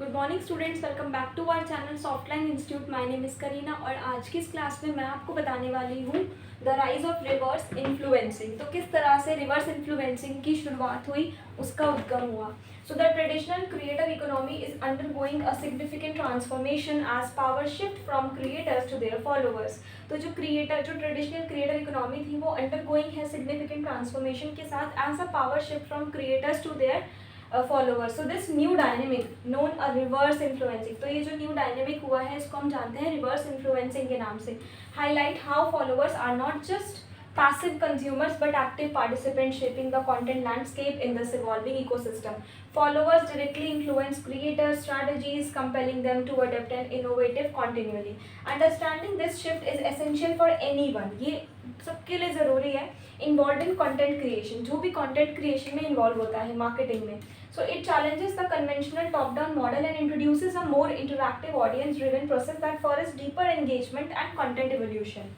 Good morning students, welcome back to our channel Softline institute. My name is Kareena और आज की इस class में मैं आपको बताने वाली हूँ the rise of reverse influencing. तो किस तरह से रिवर्स इन्फ्लुएंसिंग की शुरुआत हुई, उसका उद्गम हुआ। So the traditional creator economy is undergoing a significant transformation as power shift from creators to their followers. तो जो ट्रेडिशनल क्रिएटर इकोनॉमी थी वो अंडरगोइंग है सिग्निफिकेंट ट्रांसफॉर्मेशन के साथ as a power shift from creators to their followers. So this new dynamic known a reverse influencing, तो ये जो new dynamic हुआ है इसको हम जानते हैं reverse influencing के नाम से। highlight how followers are not just passive consumers but active participants shaping the content landscape in this evolving ecosystem. Followers directly influence creators' strategies, compelling them to adapt and innovative continually. Understanding this shift is essential for anyone. ये सबके लिए ज़रूरी है involve in content creation, जो भी content creation में involve होता है मार्केटिंग में. So it challenges the conventional top down model and introduces a more interactive audience driven process that forces deeper engagement and content evolution.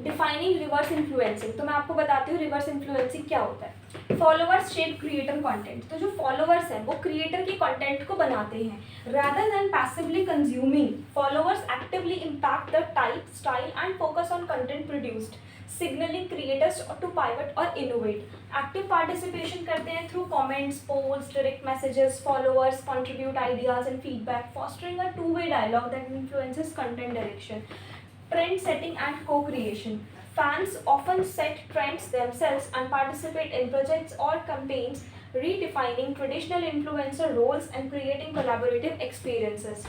Defining reverse influencing. तो मैं आपको बताती हूँ रिवर्स इन्फ्लुएंसिंग क्या होता है. Followers shape creator content. तो जो फॉलोअर्स हैं वो क्रिएटर के कंटेंट को बनाते हैं. Rather than passively consuming, followers actively impact the type, style and focus on content produced, signalling creators to pivot और इनोवेट. एक्टिव पार्टिसिपेशन करते हैं through comments, polls, direct messages. Followers contribute ideas and feedback, fostering a two-way dialogue that influences content direction. Trend setting and co-creation. Fans often set trends themselves and participate in projects or campaigns, redefining traditional influencer roles and creating collaborative experiences.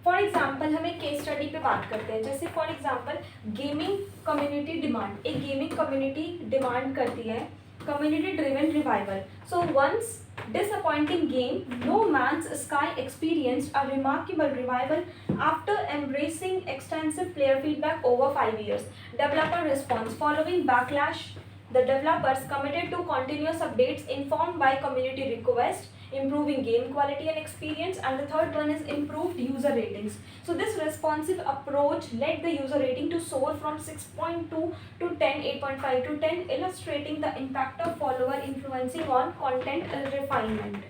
For example हम एक case study पे बात करते हैं. जैसे for example gaming community demand. एक gaming community demand करती है community driven revival. So once disappointing game, No Man's Sky experienced a remarkable revival after embracing extensive player feedback over 5 years. Developer response. Following backlash, the developers committed to continuous updates informed by community requests, improving game quality and experience. And the third one is improved user ratings. So this responsive approach led the user rating to soar from 6.2 to 10, 8.5 to 10, illustrating the impact of follower influencing on content refinement.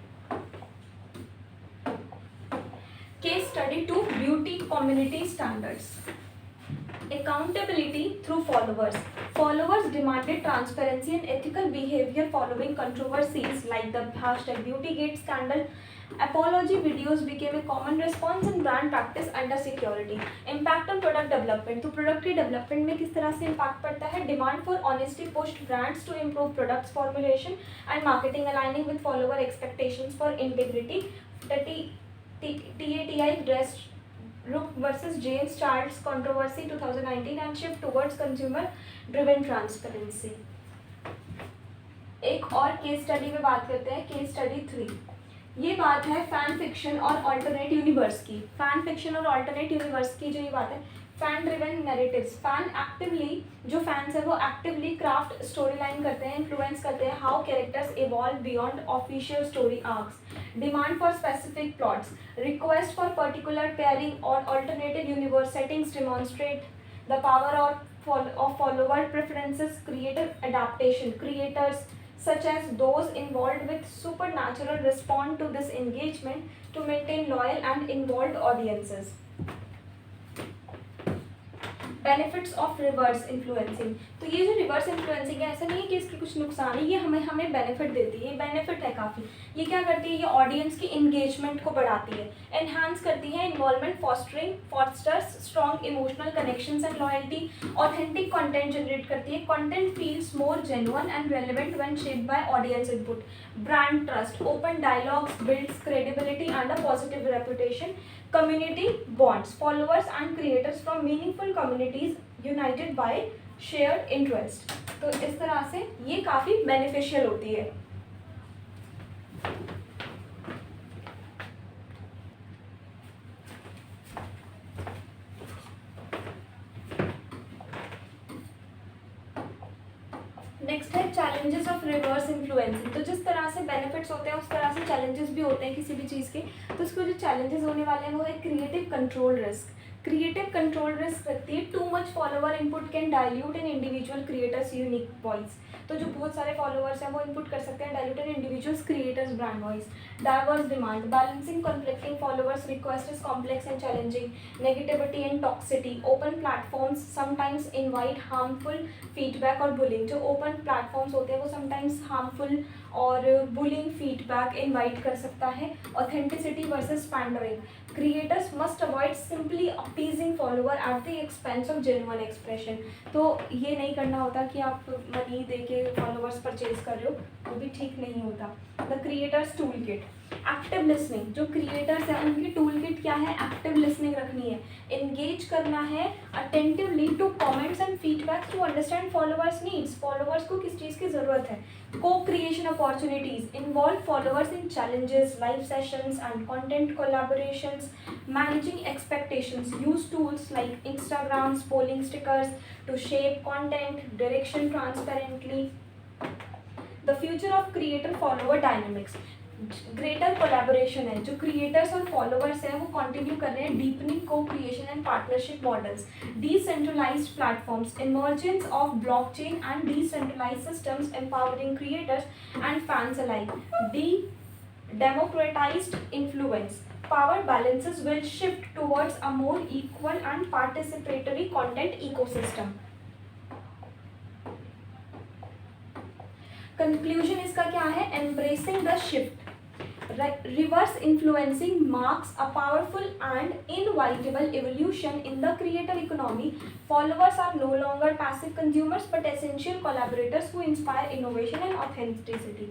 Case study 2, beauty community standards. Accountability through followers. Followers demanded transparency and ethical behavior following controversies like the hashtag Beautygate scandal. Apology videos became a common response in brand practice under security. Impact on product development. तो product की development में किस तरह से impact पड़ता है. Demand for honesty pushed brands to improve products formulation and marketing aligning with follower expectations for integrity. TATI dress Rook versus James Charles controversy 2019 and shift towards consumer driven transparency. एक और case study में बात करते हैं. Case study 3. ये बात है fan fiction और अल्टरनेट यूनिवर्स की. फैन फिक्शन और अल्टरनेट यूनिवर्स की जो ये बात है, fan driven narratives. Fan actively, जो फैंस है वो एक्टिवली क्राफ्ट स्टोरी लाइन करते हैं, इन्फ्लुएंस करते हैं how characters evolve beyond official story arcs. Demand for specific plots, request for particular pairing और alternative universe settings demonstrate the power of follower preferences. Creative adaptation. Creators such as those involved with supernatural respond to this engagement to maintain loyal and involved audiences. Benefits of reverse influencing. तो ये जो reverse influencing है, ऐसा नहीं है कि इसके कुछ नुकसान है, ये हमें बेनिफिट देती है. ये बेनिफिट है काफ़ी. ये क्या करती है, ये ऑडियंस की इंगेजमेंट को बढ़ाती है, एनहांस करती है involvement, fosters strong emotional connections and loyalty, authentic content generate करती है, content feels more genuine and relevant when shaped by audience input. Brand trust. Open dialogues builds credibility and a positive reputation. Community bonds. Followers and creators from meaningful communities united by shared interest. तो इस तरह से ये काफ़ी beneficial होती है. Next है challenges of reverse influencing. तो जिस तरह से बेनिफिट्स होते हैं उस तरह से चैलेंजेस भी होते हैं किसी भी चीज़ के. तो इसको जो चैलेंजेस होने वाले हैं वो है creative control risk. Creative control risk रखती है, too much follower input can dilute in individual creators unique voice, तो जो बहुत सारे फॉलोअर्स हैं वो इनपुट कर सकते हैं dilute in individuals creators brand voice. Diverse demand, balancing conflicting followers request is complex and challenging, negativity and toxicity, open platforms sometimes invite harmful feedback और बुलिंग, जो ओपन प्लेटफॉर्म्स होते हैं वो समटाइम्स हार्मफुल और bullying feedback invite कर सकता है। Authenticity versus pandering, creators must avoid simply appeasing follower at the expense of genuine expression, तो ये नहीं करना होता कि आप मनी दे के फॉलोअर्स परचेज कर रहे हो, वो भी ठीक नहीं होता। The creators tool kit, active listening, जो क्रिएटर्स हैं उनकी टूल किट क्या है, एक्टिव लिसनिंग रखनी है, एंगेज करना है attentively to comments and feedbacks to understand followers needs, followers को किस चीज़ की ज़रूरत है। Co-creation opportunities, involve followers in challenges, live sessions and content collaborations, managing expectations, use tools like Instagram's, polling stickers to shape content direction transparently. The future of creator follower dynamics, greater collaboration है, जो creators और followers हैं वो continue कर रहे हैं deepening co-creation and partnership models, decentralised platforms, emergence of blockchain and decentralised systems empowering creators and fans alike, democratized influence, power balances will shift towards a more equal and participatory content ecosystem. Conclusion इसका क्या है, embracing the shift, reverse influencing marks a powerful and inevitable evolution in the creator economy. Followers are no longer passive consumers but essential collaborators who inspire innovation and authenticity.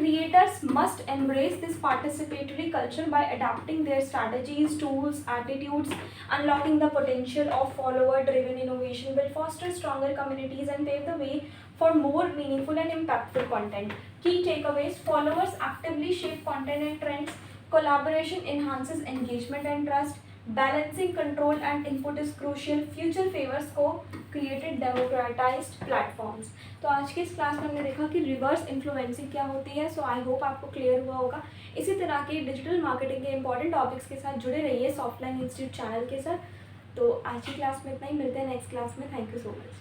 Creators must embrace this participatory culture by adapting their strategies, tools, attitudes. Unlocking the potential of follower-driven innovation will foster stronger communities and pave the way for more meaningful and impactful content. Key takeaways: followers actively shape content and trends. Collaboration enhances engagement and trust. Balancing control and input is crucial. Future favors co-created democratized platforms. तो आज की इस class में हमने देखा कि reverse influencing क्या होती है। सो आई होप आपको क्लियर हुआ होगा। इसी तरह के डिजिटल मार्केटिंग के इंपॉर्टेंट टॉपिक्स के साथ जुड़े रहिए सॉफ्टलाइन इंस्टीट्यूट चैनल के साथ। तो आज की क्लास में इतना ही, मिलते हैं नेक्स्ट क्लास में। Thank you so much.